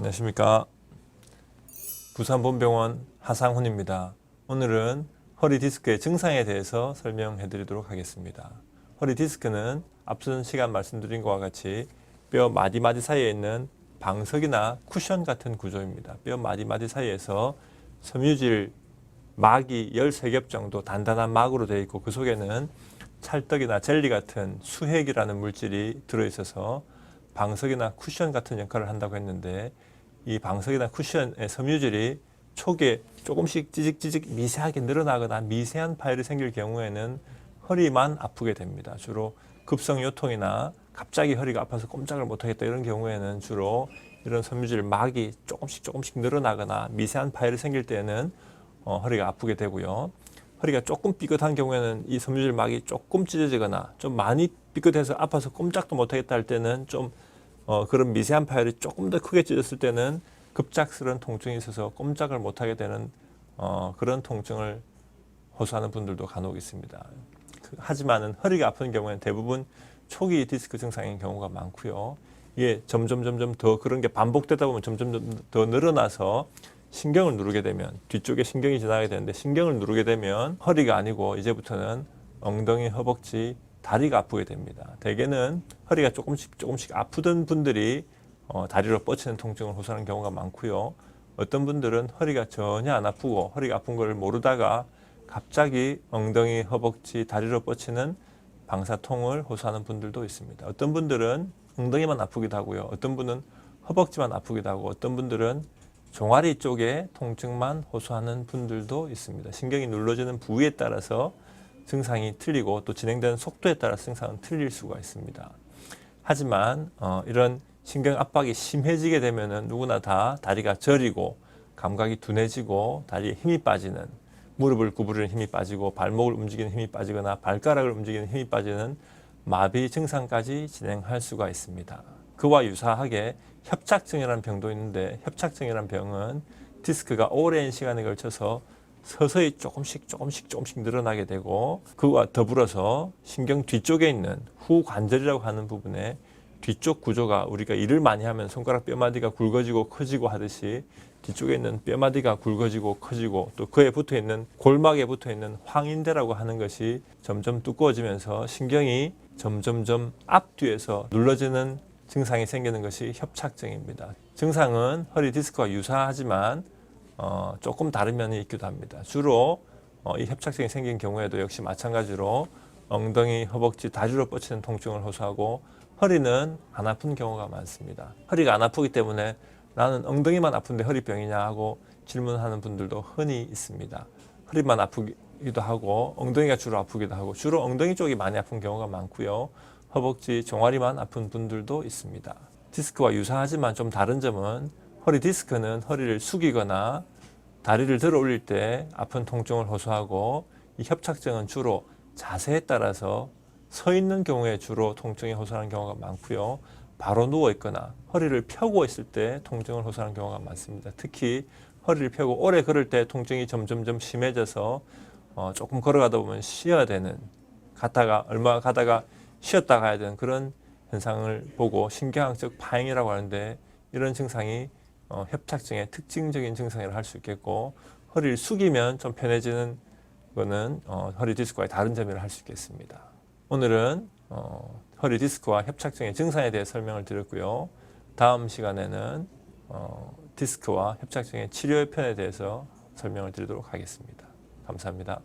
안녕하십니까. 부산본병원 하상훈입니다. 오늘은 허리 디스크의 증상에 대해서 설명해 드리도록 하겠습니다. 허리 디스크는 앞선 시간 말씀드린 것과 같이 뼈 마디마디 사이에 있는 방석이나 쿠션 같은 구조입니다. 뼈 마디마디 사이에서 섬유질 막이 13겹 정도 단단한 막으로 되어 있고, 그 속에는 찰떡이나 젤리 같은 수핵이라는 물질이 들어있어서 방석이나 쿠션 같은 역할을 한다고 했는데, 이 방석이나 쿠션의 섬유질이 초기에 조금씩 찌직찌직 미세하게 늘어나거나 미세한 파열이 생길 경우에는 허리만 아프게 됩니다. 주로 급성 요통이나 갑자기 허리가 아파서 꼼짝을 못하겠다, 이런 경우에는 주로 이런 섬유질 막이 조금씩 늘어나거나 미세한 파열이 생길 때는 허리가 아프게 되고요. 허리가 조금 삐끗한 경우에는 이 섬유질 막이 조금 찢어지거나 좀 많이 삐끗해서 아파서 꼼짝도 못하겠다 할 때는 좀 그런 미세한 파열이 조금 더 크게 찢어졌을 때는 급작스러운 통증이 있어서 꼼짝을 못하게 되는 그런 통증을 호소하는 분들도 간혹 있습니다. 하지만은 허리가 아픈 경우에는 대부분 초기 디스크 증상인 경우가 많고요. 이게 점점 더 그런 게 반복되다 보면 점점 더 늘어나서 신경을 누르게 되면, 뒤쪽에 신경이 지나게 되는데, 신경을 누르게 되면 허리가 아니고 이제부터는 엉덩이, 허벅지, 다리가 아프게 됩니다. 대개는 허리가 조금씩 아프던 분들이 다리로 뻗치는 통증을 호소하는 경우가 많고요. 어떤 분들은 허리가 전혀 안 아프고 허리가 아픈 걸 모르다가 갑자기 엉덩이, 허벅지, 다리로 뻗치는 방사통을 호소하는 분들도 있습니다. 어떤 분들은 엉덩이만 아프기도 하고요. 어떤 분은 허벅지만 아프기도 하고, 어떤 분들은 종아리 쪽에 통증만 호소하는 분들도 있습니다. 신경이 눌러지는 부위에 따라서 증상이 틀리고 또 진행되는 속도에 따라서 증상은 틀릴 수가 있습니다. 하지만 이런 신경 압박이 심해지게 되면은 누구나 다 다리가 저리고 감각이 둔해지고 다리에 힘이 빠지는, 무릎을 구부리는 힘이 빠지고 발목을 움직이는 힘이 빠지거나 발가락을 움직이는 힘이 빠지는 마비 증상까지 진행할 수가 있습니다. 그와 유사하게 협착증이라는 병도 있는데, 협착증이라는 병은 디스크가 오랜 시간에 걸쳐서 서서히 조금씩 늘어나게 되고, 그와 더불어서 신경 뒤쪽에 있는 후관절이라고 하는 부분에 뒤쪽 구조가, 우리가 일을 많이 하면 손가락 뼈마디가 굵어지고 커지고 하듯이 뒤쪽에 있는 뼈마디가 굵어지고 커지고, 또 그에 붙어있는 골막에 붙어있는 황인대라고 하는 것이 점점 두꺼워지면서 신경이 점점 앞뒤에서 눌러지는 증상이 생기는 것이 협착증입니다. 증상은 허리 디스크와 유사하지만 조금 다른 면이 있기도 합니다. 주로 이 협착증이 생긴 경우에도 역시 마찬가지로 엉덩이, 허벅지, 다리로 뻗치는 통증을 호소하고, 허리는 안 아픈 경우가 많습니다. 허리가 안 아프기 때문에 나는 엉덩이만 아픈데 허리병이냐 하고 질문하는 분들도 흔히 있습니다. 허리만 아프기도 하고 엉덩이가 주로 아프기도 하고, 주로 엉덩이 쪽이 많이 아픈 경우가 많고요. 허벅지, 종아리만 아픈 분들도 있습니다. 디스크와 유사하지만 좀 다른 점은, 허리 디스크는 허리를 숙이거나 다리를 들어 올릴 때 아픈 통증을 호소하고, 이 협착증은 주로 자세에 따라서 서 있는 경우에 주로 통증이 호소하는 경우가 많고요. 바로 누워 있거나 허리를 펴고 있을 때 통증을 호소하는 경우가 많습니다. 특히 허리를 펴고 오래 걸을 때 통증이 점점 심해져서 조금 걸어가다 보면 쉬어야 되는, 얼마 가다가 쉬었다 가야 되는 그런 현상을 보고 신경학적 파행이라고 하는데, 이런 증상이 협착증의 특징적인 증상이라고 할 수 있겠고, 허리를 숙이면 좀 편해지는 거는 허리 디스크와의 다른 점이라고 할 수 있겠습니다. 오늘은 허리 디스크와 협착증의 증상에 대해 설명을 드렸고요. 다음 시간에는 디스크와 협착증의 치료의 편에 대해서 설명을 드리도록 하겠습니다. 감사합니다.